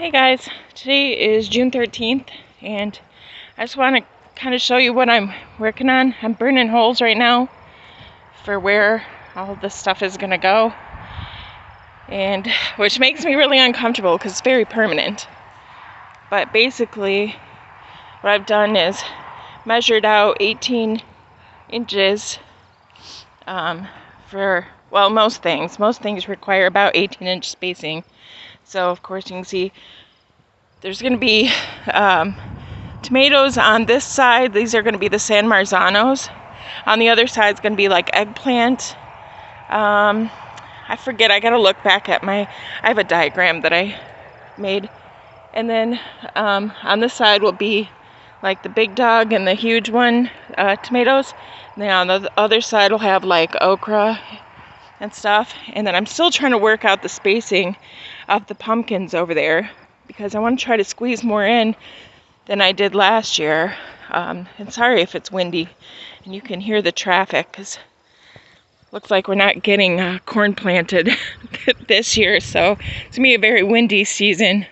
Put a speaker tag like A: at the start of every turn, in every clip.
A: Hey guys, today is June 13th and I just want to kind of show you what I'm working on. I'm burning holes right now for where all this stuff is going to go, and which makes me really uncomfortable because it's very permanent. But basically what I've done is measured out 18 inches for, well, most things require about 18-inch spacing. So of course you can see there's going to be tomatoes on this side. These are going to be the San Marzanos. On the other side is going to be like eggplant. I forget, I got to look back at I have a diagram that I made. And then on this side will be like the big dog and the huge one tomatoes. And then on the other side will have like okra and stuff. And then I'm still trying to work out the spacing of the pumpkins over there, because I want to try to squeeze more in than I did last year. And sorry if it's windy and you can hear the traffic, because it looks like we're not getting corn planted this year. So it's going to be a very windy season,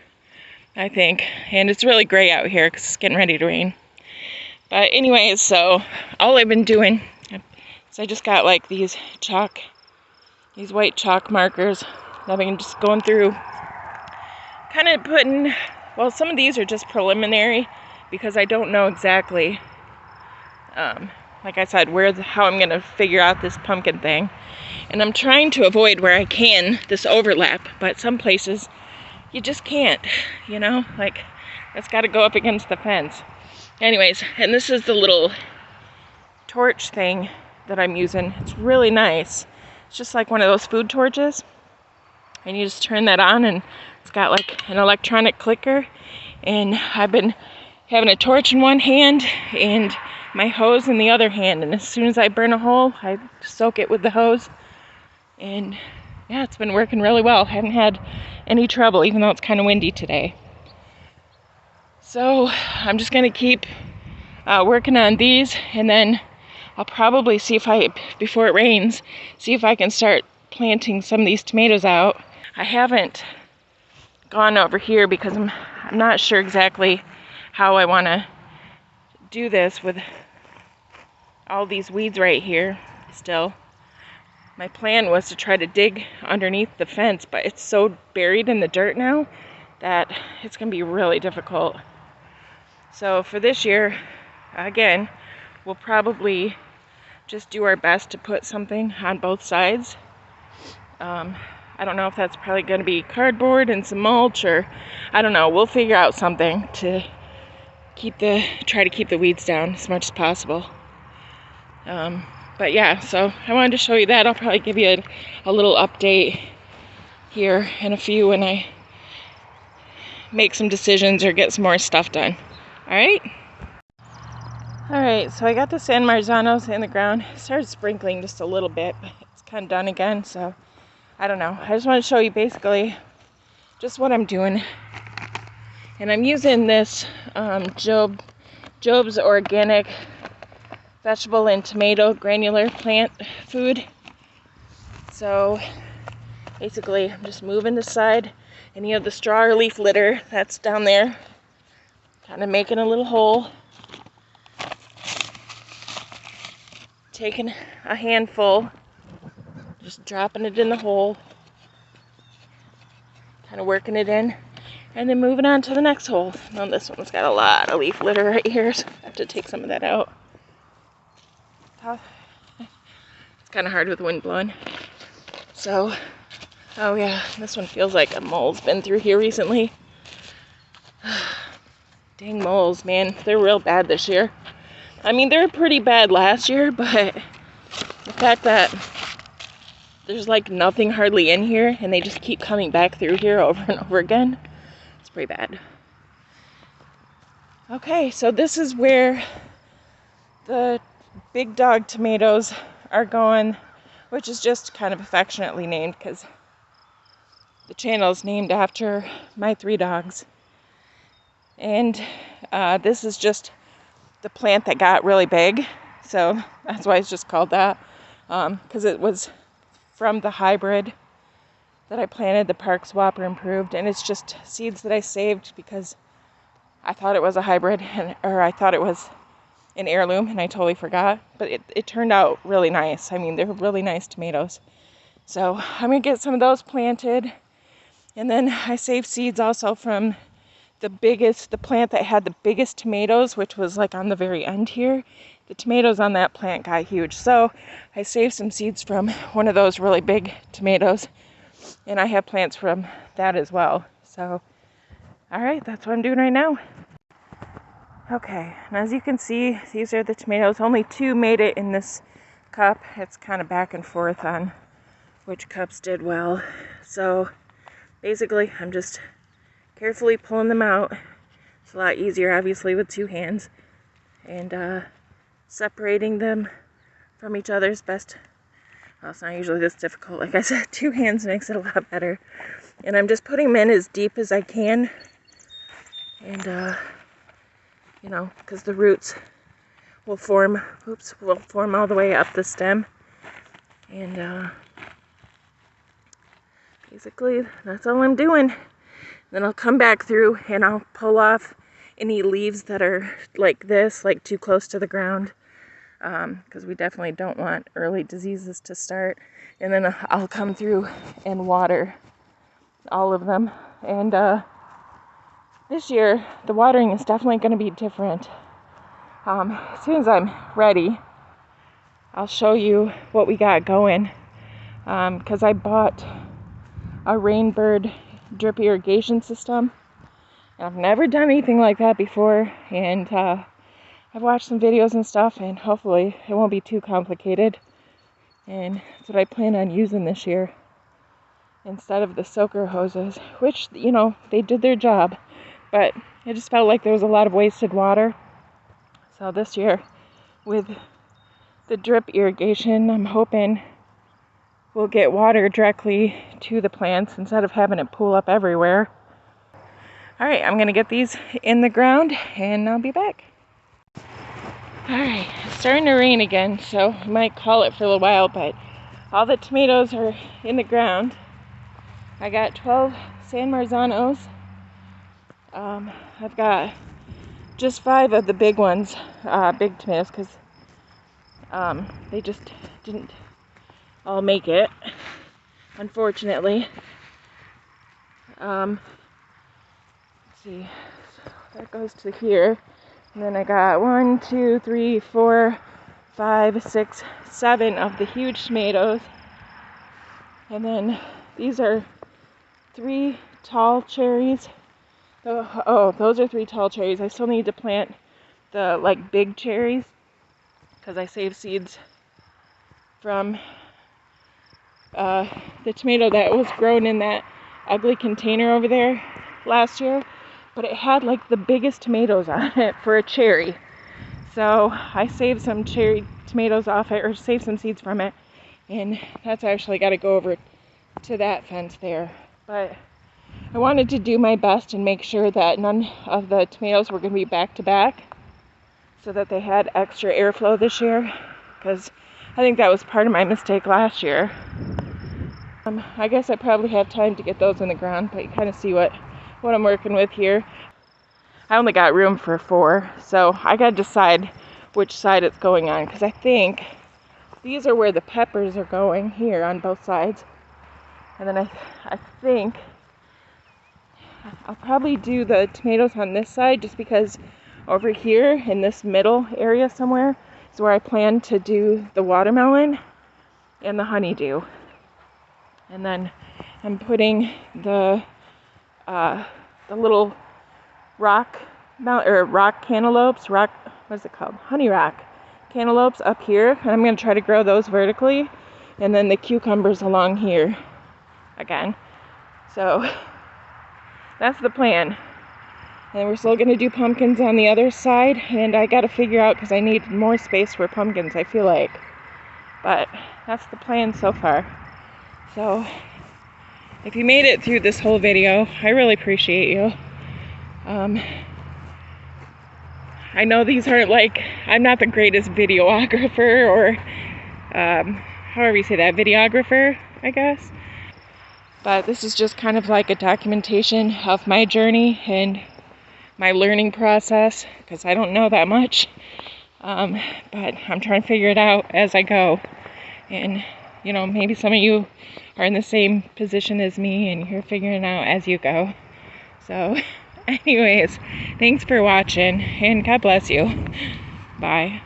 A: I think. And it's really gray out here because it's getting ready to rain. But anyways, so all I've been doing is I just got like these white chalk markers. I've been just going through, kind of putting, well, some of these are just preliminary because I don't know exactly, like I said, how I'm going to figure out this pumpkin thing. And I'm trying to avoid, where I can, this overlap, but some places you just can't, like it's got to go up against the fence. Anyways, and this is the little torch thing that I'm using. It's really nice. It's just like one of those food torches, and you just turn that on and it's got like an electronic clicker. And I've been having a torch in one hand and my hose in the other hand, and as soon as I burn a hole, I soak it with the hose. And yeah, it's been working really well. Haven't had any trouble, even though it's kind of windy today. So I'm just going to keep working on these, and then I'll probably see if before it rains, see if I can start planting some of these tomatoes out. I haven't gone over here because I'm not sure exactly how I want to do this with all these weeds right here still. My plan was to try to dig underneath the fence, but it's so buried in the dirt now that it's going to be really difficult. So for this year, again, we'll probably just do our best to put something on both sides. I don't know if that's probably going to be cardboard and some mulch, or I don't know. We'll figure out something to try to keep the weeds down as much as possible. But yeah, so I wanted to show you that. I'll probably give you a little update here in a few when I make some decisions or get some more stuff done. Alright, so I got the San Marzanos in the ground. I started sprinkling just a little bit, but it's kind of done again, so I don't know. I just want to show you basically just what I'm doing. And I'm using this Job's Organic Vegetable and Tomato Granular Plant Food. So basically I'm just moving the side, any of the straw or leaf litter that's down there, kind of making a little hole, taking a handful, just dropping it in the hole, kind of working it in, and then moving on to the next hole. Now this one's got a lot of leaf litter right here, so I have to take some of that out. It's kind of hard with the wind blowing. So, oh yeah, this one feels like a mole's been through here recently. Dang moles, man, they're real bad this year. I mean, they were pretty bad last year, but the fact that there's like nothing hardly in here and they just keep coming back through here over and over again, it's pretty bad. Okay, so this is where the big dog tomatoes are going, which is just kind of affectionately named because the channel is named after my 3 dogs. And this is just the plant that got really big, so that's why it's just called that, because it was from the hybrid that I planted, the Park Swapper Improved, and it's just seeds that I saved because I thought it was a hybrid, or I thought it was an heirloom, and I totally forgot. But it turned out really nice. I mean, they're really nice tomatoes. So I'm going to get some of those planted. And then I saved seeds also from the plant that had the biggest tomatoes, which was like on the very end here. The tomatoes on that plant got huge. So I saved some seeds from one of those really big tomatoes. And I have plants from that as well. So, all right, that's what I'm doing right now. Okay, and as you can see, these are the tomatoes. Only 2 made it in this cup. It's kind of back and forth on which cups did well. So basically, I'm just carefully pulling them out. It's a lot easier, obviously, with 2 hands. And separating them from each other is best. Well, it's not usually this difficult. Like I said, 2 hands makes it a lot better. And I'm just putting them in as deep as I can. And, you know, because the roots will form all the way up the stem. And basically, that's all I'm doing. Then I'll come back through and I'll pull off any leaves that are like this, like too close to the ground. Because we definitely don't want early diseases to start. And then I'll come through and water all of them. And this year, the watering is definitely going to be different. As soon as I'm ready, I'll show you what we got going. Because I bought a Rainbird drip irrigation system. And I've never done anything like that before. And I've watched some videos and stuff, and hopefully it won't be too complicated. And that's what I plan on using this year instead of the soaker hoses, which, you know, they did their job, but I just felt like there was a lot of wasted water. So this year, with the drip irrigation, I'm hoping we'll get water directly to the plants instead of having it pool up everywhere. All right, I'm gonna get these in the ground and I'll be back. All right, it's starting to rain again, so I might call it for a little while, but all the tomatoes are in the ground. I got 12 San Marzanos. I've got just 5 of the big ones, big tomatoes, because they just didn't all make it, unfortunately. Let's see, so that goes to here. And then I got 1, 2, 3, 4, 5, 6, 7 of the huge tomatoes. And then these are 3 tall cherries. Oh, those are 3 tall cherries. I still need to plant the like big cherries because I saved seeds from the tomato that was grown in that ugly container over there last year. But it had like the biggest tomatoes on it for a cherry. So I saved some cherry tomatoes off it, or saved some seeds from it. And that's actually got to go over to that fence there. But I wanted to do my best and make sure that none of the tomatoes were going to be back to back so that they had extra airflow this year. Because I think that was part of my mistake last year. I guess I probably have time to get those in the ground, but you kind of see what I'm working with here. I only got room for 4, so I gotta decide which side it's going on, because I think these are where the peppers are going, here on both sides. And then I think I'll probably do the tomatoes on this side, just because over here in this middle area somewhere is where I plan to do the watermelon and the honeydew. And then I'm putting the little rock cantaloupes, honey rock cantaloupes up here, and I'm going to try to grow those vertically, and then the cucumbers along here again. So that's the plan. And we're still going to do pumpkins on the other side, and I got to figure out, because I need more space for pumpkins, I feel like. But that's the plan so far. So if you made it through this whole video, I really appreciate you. I know these aren't like, I'm not the greatest videographer, or however you say that, videographer, I guess. But this is just kind of like a documentation of my journey and my learning process, because I don't know that much. But I'm trying to figure it out as I go. And, you know, maybe some of you are in the same position as me and you're figuring it out as you go. So, anyways, thanks for watching and God bless you. Bye.